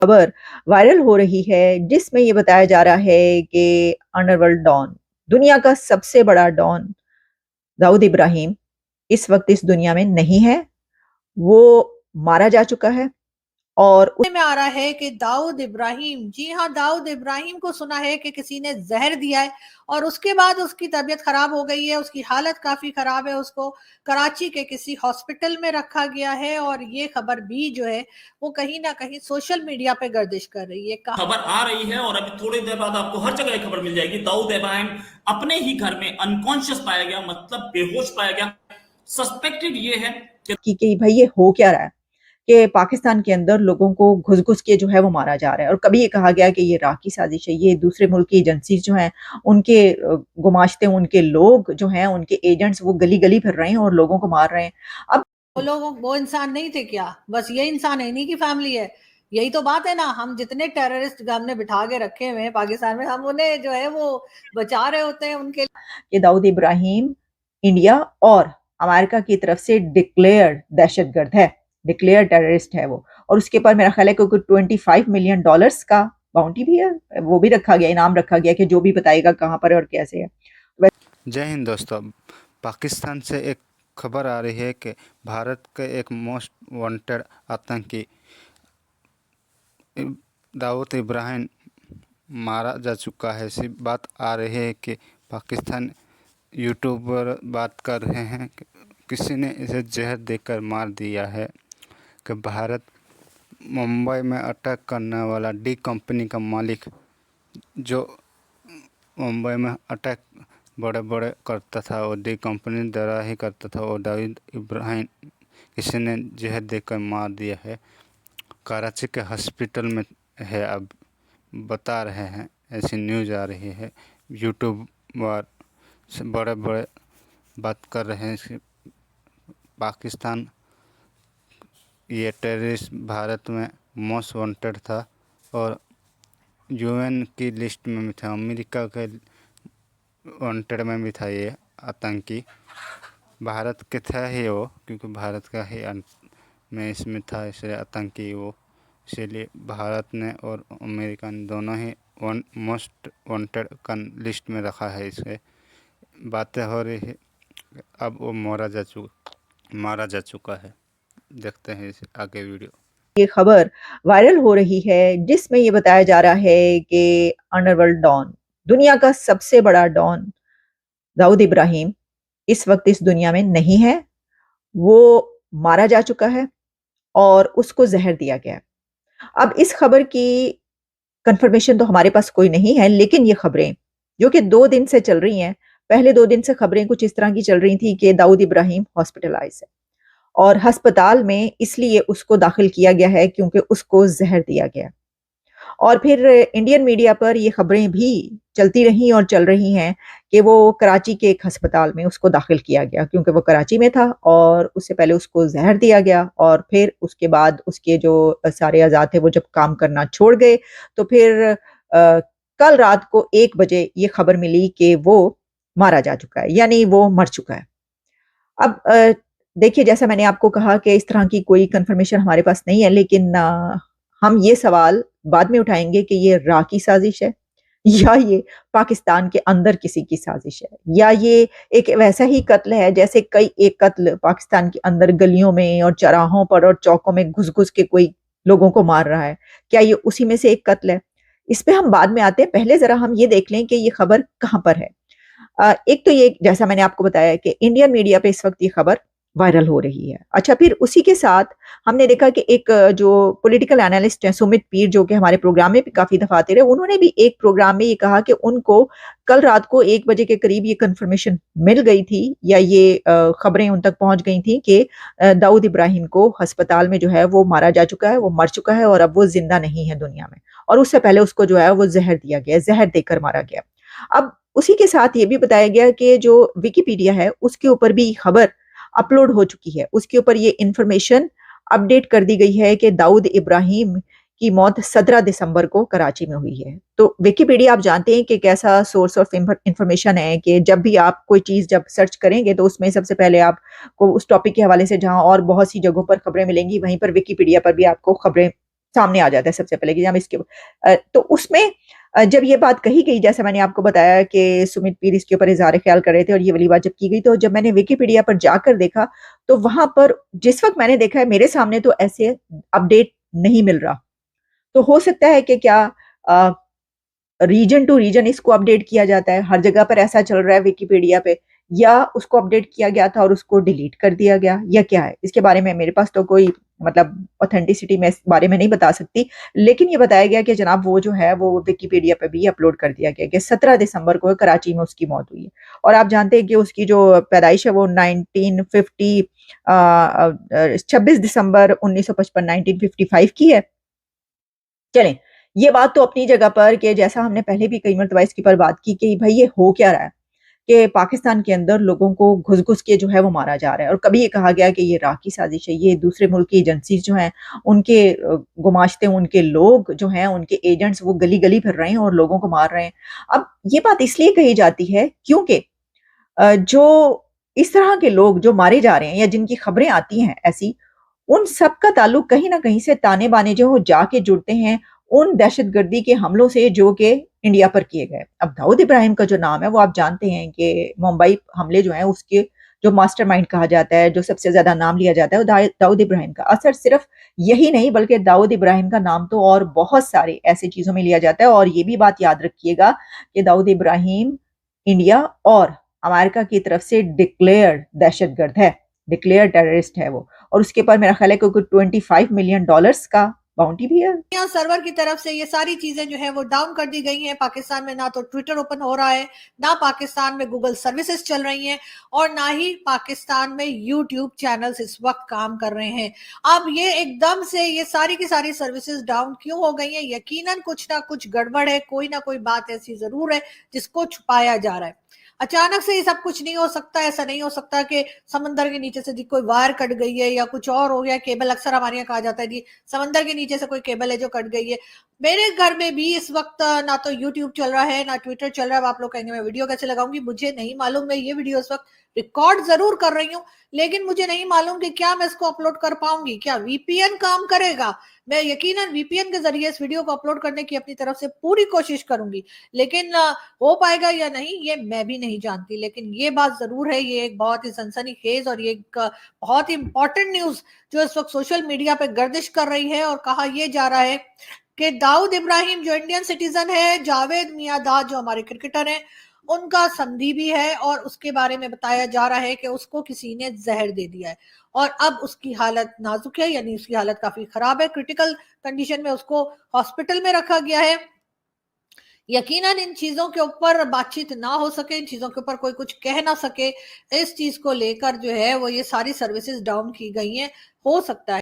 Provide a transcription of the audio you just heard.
खबर वायरल हो रही है जिसमें ये बताया जा रहा है कि अंडरवर्ल्ड डॉन, दुनिया का सबसे बड़ा डॉन दाऊद इब्राहिम इस वक्त इस दुनिया में नहीं है। वो मारा जा चुका है और में आ रहा है कि दाऊद इब्राहिम, जी हाँ, दाऊद इब्राहिम को सुना है कि किसी ने जहर दिया है और उसके बाद उसकी तबीयत खराब हो गई है, उसकी हालत काफी खराब है, उसको कराची के किसी हॉस्पिटल में रखा गया है और ये खबर भी जो है वो कहीं ना कहीं सोशल मीडिया पे गर्दिश कर रही है। खबर आ रही है और अभी थोड़ी देर बाद आपको हर जगह खबर मिल जाएगी। दाऊद इब्राहिम अपने ही घर में अनकॉन्शियस पाया गया, मतलब बेहोश पाया गया। सस्पेक्टेड ये है कि भाई ये हो क्या रहा है कि पाकिस्तान के अंदर लोगों को घुस-घुस के जो है वो मारा जा रहा है। और कभी ये कहा गया कि ये इराक की साजिश है, ये दूसरे मुल्क की एजेंसी जो हैं उनके गुमाश्ते उनके लोग जो हैं उनके एजेंट्स वो गली-गली फिर रहे हैं और लोगों को मार रहे हैं। अब वो लोग वो इंसान नहीं थे क्या? बस ये इंसान है, इन्हीं की फैमिली है। यही तो बात है ना, हम जितने टेररिस्ट हमने बिठा के रखे हुए हैं पाकिस्तान में, हम उन्हें जो है वो बचा रहे होते हैं उनके। ये दाऊद इब्राहिम इंडिया और अमेरिका की तरफ से डिक्लेयर्ड दहशतगर्द है, डिक्लेयर्ड टेररिस्ट है वो। और उसके ऊपर मेरा ख्याल है कि 25 मिलियन डॉलर्स का बाउंटी भी है, वो भी रखा गया, इनाम रखा गया कि जो भी बताएगा कहाँ पर है और कैसे है। जय हिंद दोस्तों। पाकिस्तान से एक खबर आ रही है कि भारत के एक मोस्ट वांटेड आतंकी दाऊद इब्राहिम मारा जा चुका है। ऐसी बात आ रही है कि पाकिस्तान यूट्यूबर बात कर रहे हैं कि किसी ने इसे जहर देकर मार दिया है। कि भारत मुंबई में अटैक करने वाला डी कंपनी का मालिक, जो मुंबई में अटैक बड़े बड़े करता था और डी कंपनी द्वारा ही करता था, और दाऊद इब्राहिम किसी ने जहर देकर मार दिया है। कराची के हॉस्पिटल में है, अब बता रहे हैं, ऐसी न्यूज़ आ रही है। यूट्यूबर से बड़े बड़े बात कर रहे हैं कि पाकिस्तान ये टेररिस्ट भारत में मोस्ट वांटेड था और यूएन की लिस्ट में भी था, अमेरिका के वांटेड में भी था ये आतंकी। भारत के था ही वो, क्योंकि भारत का ही में इसमें था, इसलिए आतंकी वो। इसीलिए भारत ने और अमेरिका ने दोनों ही मोस्ट वांटेड का लिस्ट में रखा है। इसे बातें हो रही है, अब वो मारा जा चुका है। देखते हैं इसे आगे वीडियो। ये खबर वायरल हो रही है जिसमें ये बताया जा रहा है कि अंडरवर्ल्ड डॉन, दुनिया का सबसे बड़ा डॉन दाऊद इब्राहिम इस वक्त इस दुनिया में नहीं है। वो मारा जा चुका है और उसको जहर दिया गया है। अब इस खबर की कंफर्मेशन तो हमारे पास कोई नहीं है, लेकिन ये खबरें जो कि 2 दिन से चल रही हैं, पहले 2 दिन से खबरें कुछ इस तरह की चल रही थी कि दाऊद इब्राहिम हॉस्पिटलाइज है और अस्पताल में इसलिए उसको दाखिल किया गया है क्योंकि उसको जहर दिया गया। और फिर इंडियन मीडिया पर ये खबरें भी चलती रही और चल रही हैं कि वो कराची के एक अस्पताल में उसको दाखिल किया गया क्योंकि वो कराची में था और उससे पहले उसको जहर दिया गया और फिर उसके बाद उसके जो सारे अज़ा थे वो जब काम करना छोड़ गए तो फिर कल रात को 1 बजे ये खबर मिली कि वो मारा जा चुका है, यानी वो मर चुका है। अब देखिए, जैसा मैंने आपको कहा कि इस तरह की कोई कन्फर्मेशन हमारे पास नहीं है, लेकिन हम ये सवाल बाद में उठाएँगे कि ये रा की साज़िश है या ये पाकिस्तान के अंदर किसी की साज़िश है, या ये एक वैसा ही कत्ल है जैसे कई एक कत्ल पाकिस्तान के अंदर गलियों में और चौराहों पर और चौकों में घुस-घुस के कोई लोगों को मार रहा है। क्या ये उसी में से एक कत्ल है? इस पे हम बाद में आते हैं, पहले ज़रा हम ये देख लें कि ये खबर कहाँ पर है। एक तो ये जैसा मैंने आपको बताया कि इंडियन मीडिया पे इस वक़्त ये खबर वायरल हो रही है। अच्छा, फिर उसी के साथ हमने देखा कि एक जो पॉलिटिकल एनालिस्ट हैं सुमित पीर, जो कि हमारे प्रोग्राम में भी काफ़ी दफ़ा आते रहे, उन्होंने भी एक प्रोग्राम में ये कहा कि उनको कल रात को 1 बजे के करीब ये कन्फर्मेशन मिल गई थी या ये खबरें उन तक पहुँच गई थी कि दाऊद इब्राहिम को अस्पताल में जो है वो मारा जा चुका है, वो मर चुका है और अब वो ज़िंदा नहीं है दुनिया में। और उससे पहले उसको जो है वो ज़हर दिया गया, ज़हर देकर मारा गया। अब उसी के साथ ये भी बताया गया कि जो विकिपीडिया है उसके ऊपर भी खबर अपलोड हो चुकी है। उसके ऊपर ये इन्फॉर्मेशन अपडेट कर दी गई है कि दाऊद इब्राहिम की मौत 17 दिसंबर को कराची में हुई है। तो विकिपीडिया आप जानते हैं कि कैसा सोर्स ऑफ इन्फॉर्मेशन है कि जब भी आप कोई चीज़ जब सर्च करेंगे तो उसमें सबसे पहले आपको उस टॉपिक के हवाले से जहाँ और बहुत सी जगहों पर खबरें मिलेंगी, वहीं पर विकिपीडिया पर भी आपको खबरें सामने आ जाता है सबसे पहले कि हम इसके तो उसमें जब ये बात कही गई, जैसे मैंने आपको बताया कि सुमित पीर इसके ऊपर इज़हार ख्याल कर रहे थे और ये वाली बात जब की गई, तो जब मैंने विकिपीडिया पर जाकर देखा तो वहां पर जिस वक्त मैंने देखा है मेरे सामने तो ऐसे अपडेट नहीं मिल रहा। तो हो सकता है कि क्या रीजन टू रीजन इसको अपडेट किया जाता है, हर जगह पर ऐसा चल रहा है विकिपीडिया पे, या उसको अपडेट किया गया था और उसको डिलीट कर दिया गया, या क्या है इसके बारे में मेरे पास तो कोई मतलब ऑथेंटिसिटी में इस बारे में नहीं बता सकती। लेकिन ये बताया गया कि जनाब वो जो है वो विकिपीडिया पे भी अपलोड कर दिया गया कि 17 दिसंबर को कराची में उसकी मौत हुई है। और आप जानते हैं कि उसकी जो पैदाइश है वो 1950 26 दिसंबर 1955 1955 की है। चलें, ये बात तो अपनी जगह पर कि जैसा हमने पहले भी कई मर्तबा इसके ऊपर बात की कि भाई ये हो क्या रहा है कि पाकिस्तान के अंदर लोगों को घुस-घुस के जो है वो मारा जा रहा है। और कभी ये कहा गया कि ये इराक की साजिश है, ये दूसरे मुल्क की एजेंसीज़ जो हैं उनके गुमाश्ते उनके लोग जो हैं, उनके एजेंट्स वो गली-गली फिर रहे हैं और लोगों को मार रहे हैं। अब ये बात इसलिए कही जाती है क्योंकि जो इस तरह के लोग जो मारे जा रहे हैं या जिनकी खबरें आती हैं ऐसी, उन सब का ताल्लुक कहीं न कहीं से ताने-बाने जो जाके जुड़ते हैं उन दहशतगर्दी के हमलों से जो कि इंडिया पर किए गए। अब दाऊद इब्राहिम का जो नाम है वो आप जानते हैं कि मुंबई हमले जो हैं उसके जो मास्टरमाइंड कहा जाता है, जो सबसे ज़्यादा नाम लिया जाता है वो दाऊद इब्राहिम का। असर सिर्फ यही नहीं बल्कि दाऊद इब्राहिम का नाम तो और बहुत सारे ऐसी चीज़ों में लिया जाता है। और ये भी बात याद रखिएगा कि दाऊद इब्राहिम इंडिया और अमेरिका की तरफ से डिक्लेयर्ड दहशतगर्द है, डिक्लेयर्ड टेररिस्ट है वो। और उसके ऊपर मेरा ख्याल है कि 25 मिलियन डॉलर्स का बाउंटी भी है। यहाँ सर्वर की तरफ से ये सारी चीजें जो है वो डाउन कर दी गई हैं। पाकिस्तान में ना तो ट्विटर ओपन हो रहा है, ना पाकिस्तान में गूगल सर्विसेज चल रही हैं, और ना ही पाकिस्तान में यूट्यूब चैनल्स इस वक्त काम कर रहे हैं। अब ये एकदम से ये सारी की सारी सर्विसेज डाउन क्यों हो गई हैं? यकीनन कुछ ना कुछ गड़बड़ है, कोई ना कोई बात ऐसी जरूर है जिसको छुपाया जा रहा है। अचानक से ये सब कुछ नहीं हो सकता। ऐसा नहीं हो सकता कि समंदर के नीचे से कोई वायर कट गई है या कुछ और हो गया, केबल, अक्सर हमारे यहाँ कहा जाता है जी समंदर के नीचे से कोई केबल है जो कट गई है। मेरे घर में भी इस वक्त ना तो यूट्यूब चल रहा है ना ट्विटर चल रहा है। अब आप लोग कहेंगे मैं वीडियो कैसे लगाऊंगी, मुझे नहीं मालूम। मैं ये वीडियो इस वक्त रिकॉर्ड जरूर कर रही हूँ, लेकिन मुझे नहीं मालूम कि क्या मैं इसको अपलोड कर पाऊंगी, क्या वीपीएन काम करेगा। मैं यकीनन वीपीएन के जरिए इस वीडियो को अपलोड करने की अपनी तरफ से पूरी कोशिश करूंगी, लेकिन हो पाएगा या नहीं ये मैं भी नहीं जानती। लेकिन ये बात जरूर है, ये एक बहुत ही सनसनीखेज और ये एक बहुत ही इंपॉर्टेंट न्यूज जो इस वक्त सोशल मीडिया पे गर्दिश कर रही है। और कहा यह जा रहा है कि दाऊद इब्राहिम जो इंडियन सिटीजन है, जावेद मियांदाद जो हमारे क्रिकेटर हैं, उनका संधि भी है, और उसके बारे में बताया जा रहा है कि उसको किसी ने जहर दे दिया है और अब उसकी हालत नाजुक है, यानी उसकी हालत काफी खराब है। क्रिटिकल कंडीशन में उसको हॉस्पिटल में रखा गया है। यकीनन इन चीजों के ऊपर बातचीत ना हो सके, इन चीजों के ऊपर कोई कुछ कह ना सके, इस चीज को लेकर जो है वो ये सारी सर्विसेज डाउन की गई हैं। हो सकता है